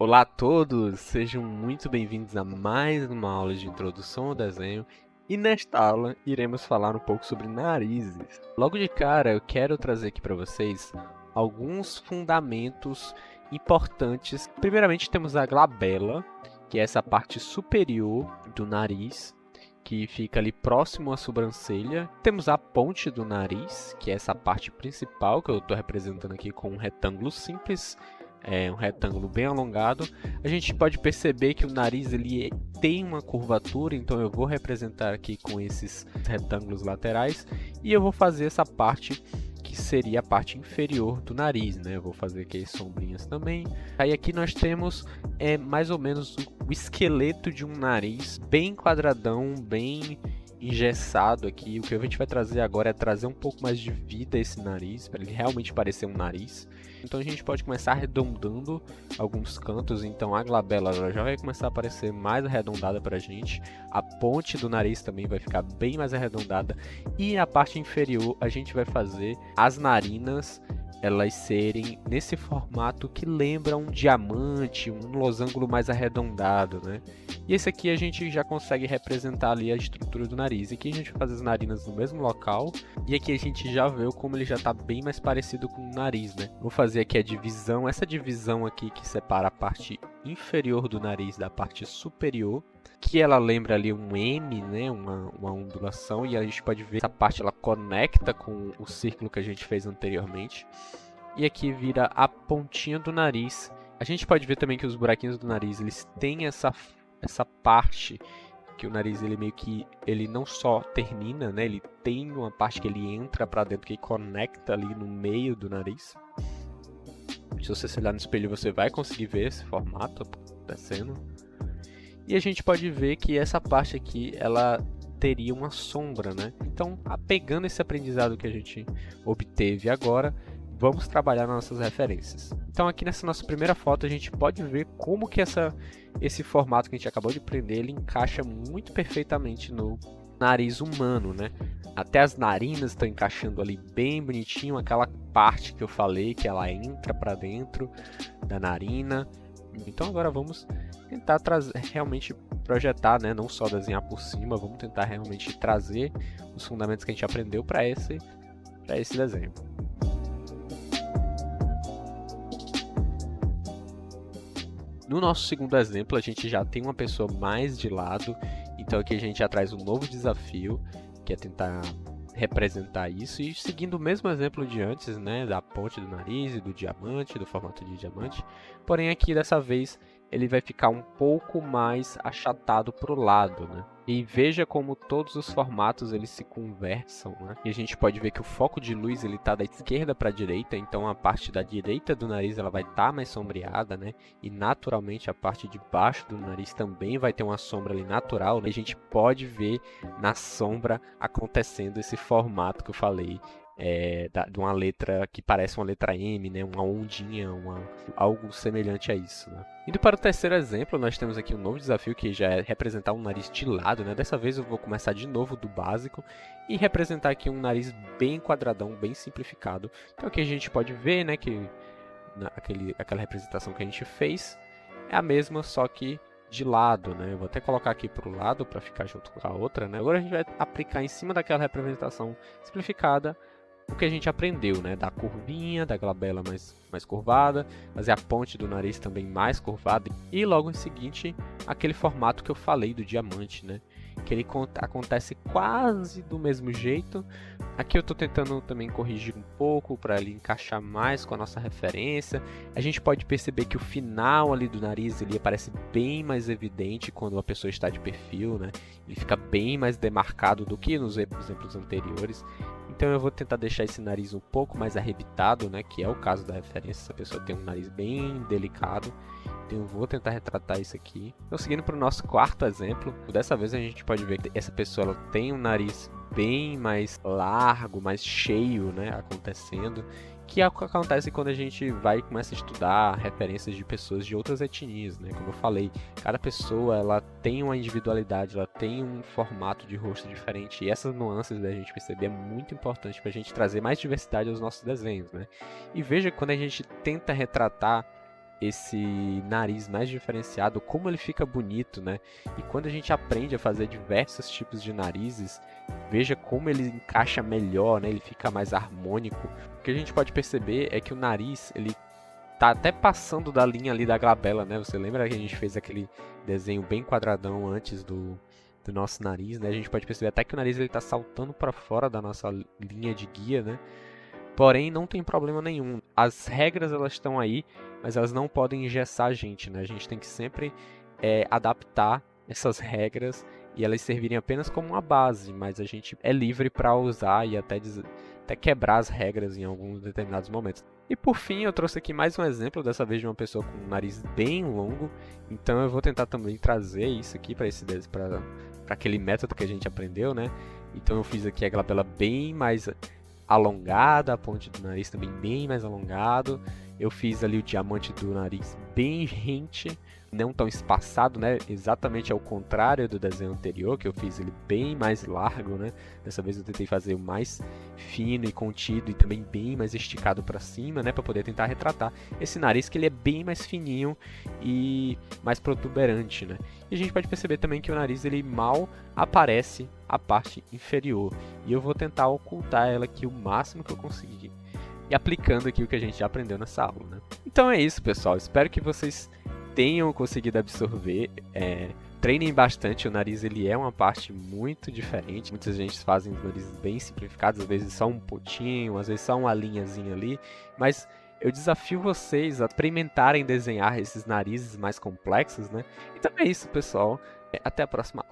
Olá a todos, sejam muito bem-vindos a mais uma aula de introdução ao desenho e nesta aula iremos falar um pouco sobre narizes. Logo de cara eu quero trazer aqui para vocês alguns fundamentos importantes. Primeiramente temos a glabela, que é essa parte superior do nariz, que fica ali próximo à sobrancelha. Temos a ponte do nariz, que é essa parte principal que eu estou representando aqui com um retângulo simples. É um retângulo bem alongado. A gente pode perceber que o nariz ele tem uma curvatura, então eu vou representar aqui com esses retângulos laterais e eu vou fazer essa parte que seria a parte inferior do nariz, né? Eu vou fazer aqui as sombrinhas também. Aí aqui nós temos mais ou menos o esqueleto de um nariz bem quadradão, bem engessado aqui. O que a gente vai trazer agora é trazer um pouco mais de vida a esse nariz, para ele realmente parecer um nariz. Então a gente pode começar arredondando alguns cantos, então a glabela ela já vai começar a aparecer mais arredondada para a gente. A ponte do nariz também vai ficar bem mais arredondada. E a parte inferior a gente vai fazer as narinas elas serem nesse formato que lembra um diamante, um losango mais arredondado, né? E esse aqui a gente já consegue representar ali a estrutura do nariz. Aqui a gente vai fazer as narinas no mesmo local. E aqui a gente já vê como ele já está bem mais parecido com o nariz, né? Vou fazer aqui a divisão. Essa divisão aqui que separa a parte inferior do nariz da parte superior. Que ela lembra ali um M, né? Uma ondulação. E a gente pode ver essa parte ela conecta com o círculo que a gente fez anteriormente. E aqui vira a pontinha do nariz. A gente pode ver também que os buraquinhos do nariz eles têm essa parte que o nariz ele meio que ele não só termina, né? Ele tem uma parte que ele entra para dentro que conecta ali no meio do nariz. Se você se olhar no espelho você vai conseguir ver esse formato acontecendo. E a gente pode ver que essa parte aqui ela teria uma sombra, né? Então, pegando esse aprendizado que a gente obteve agora, vamos trabalhar nas nossas referências. Então aqui nessa nossa primeira foto a gente pode ver como que esse formato que a gente acabou de aprender, ele encaixa muito perfeitamente no nariz humano, né? Até as narinas estão encaixando ali bem bonitinho, aquela parte que eu falei que ela entra para dentro da narina. Então agora vamos tentar realmente projetar, né? Não só desenhar por cima, vamos tentar realmente trazer os fundamentos que a gente aprendeu para esse desenho. No nosso segundo exemplo, a gente já tem uma pessoa mais de lado, então aqui a gente já traz um novo desafio, que é tentar representar isso, e seguindo o mesmo exemplo de antes, né, da ponte do nariz e do diamante, do formato de diamante, porém aqui dessa vez ele vai ficar um pouco mais achatado para o lado, né? E veja como todos os formatos eles se conversam, né? E a gente pode ver que o foco de luz ele está da esquerda para a direita, então a parte da direita do nariz ela vai estar mais sombreada, né? E naturalmente a parte de baixo do nariz também vai ter uma sombra ali natural, né? A gente pode ver na sombra acontecendo esse formato que eu falei. De uma letra que parece uma letra M, né? Uma ondinha, algo semelhante a isso, né? Indo para o terceiro exemplo, nós temos aqui um novo desafio que já é representar um nariz de lado, né? Dessa vez eu vou começar de novo do básico e representar aqui um nariz bem quadradão, bem simplificado. Então aqui a gente pode ver, né, que aquela representação que a gente fez é a mesma, só que de lado, né? Eu vou até colocar aqui para o lado para ficar junto com a outra, né? Agora a gente vai aplicar em cima daquela representação simplificada o que a gente aprendeu, né? Da curvinha, da glabela mais curvada, fazer a ponte do nariz também mais curvada e logo em seguinte aquele formato que eu falei do diamante, né? Que ele acontece quase do mesmo jeito. Aqui eu estou tentando também corrigir um pouco para ele encaixar mais com a nossa referência. A gente pode perceber que o final ali do nariz ele aparece bem mais evidente quando a pessoa está de perfil, né? Ele fica bem mais demarcado do que nos exemplos anteriores. Então eu vou tentar deixar esse nariz um pouco mais arrebitado, né? Que é o caso da referência. Essa pessoa tem um nariz bem delicado. Então eu vou tentar retratar isso aqui. Então seguindo para o nosso quarto exemplo. Dessa vez a gente pode ver que essa pessoa ela tem um nariz bem mais largo, mais cheio, né? Acontecendo. Que é o que acontece quando a gente vai e começa a estudar referências de pessoas de outras etnias, né? Como eu falei, cada pessoa ela tem uma individualidade, ela tem um formato de rosto diferente e essas nuances da gente perceber é muito importante para a gente trazer mais diversidade aos nossos desenhos, né? E veja que quando a gente tenta retratar esse nariz mais diferenciado, como ele fica bonito, né? E quando a gente aprende a fazer diversos tipos de narizes, veja como ele encaixa melhor, né? Ele fica mais harmônico. O que a gente pode perceber é que o nariz, ele tá até passando da linha ali da glabela, né? Você lembra que a gente fez aquele desenho bem quadradão antes do nosso nariz, né? A gente pode perceber até que o nariz ele tá saltando para fora da nossa linha de guia, né? Porém, não tem problema nenhum. As regras elas estão aí, mas elas não podem engessar a gente, né? A gente tem que sempre adaptar essas regras e elas servirem apenas como uma base, mas a gente é livre para usar e até quebrar as regras em alguns determinados momentos. E por fim, eu trouxe aqui mais um exemplo, dessa vez de uma pessoa com um nariz bem longo. Então eu vou tentar também trazer isso aqui para aquele método que a gente aprendeu, né? Então eu fiz aqui a glabela bem mais alongada, a ponte do nariz também bem mais alongado. Eu fiz ali o diamante do nariz bem rente, não tão espaçado, né? Exatamente ao contrário do desenho anterior, que eu fiz ele bem mais largo, né? Dessa vez eu tentei fazer o mais fino e contido e também bem mais esticado para cima, né? Para poder tentar retratar esse nariz que ele é bem mais fininho e mais protuberante, né? E a gente pode perceber também que o nariz ele mal aparece a parte inferior. E eu vou tentar ocultar ela aqui o máximo que eu conseguir. E aplicando aqui o que a gente já aprendeu nessa aula, né? Então é isso, pessoal. Espero que vocês tenham conseguido absorver. Treinem bastante. O nariz ele é uma parte muito diferente. Muitas gente fazem os narizes bem simplificados, às vezes só um pontinho, às vezes só uma linhazinha ali. Mas eu desafio vocês a experimentarem desenhar esses narizes mais complexos, né? Então é isso, pessoal. Até a próxima aula.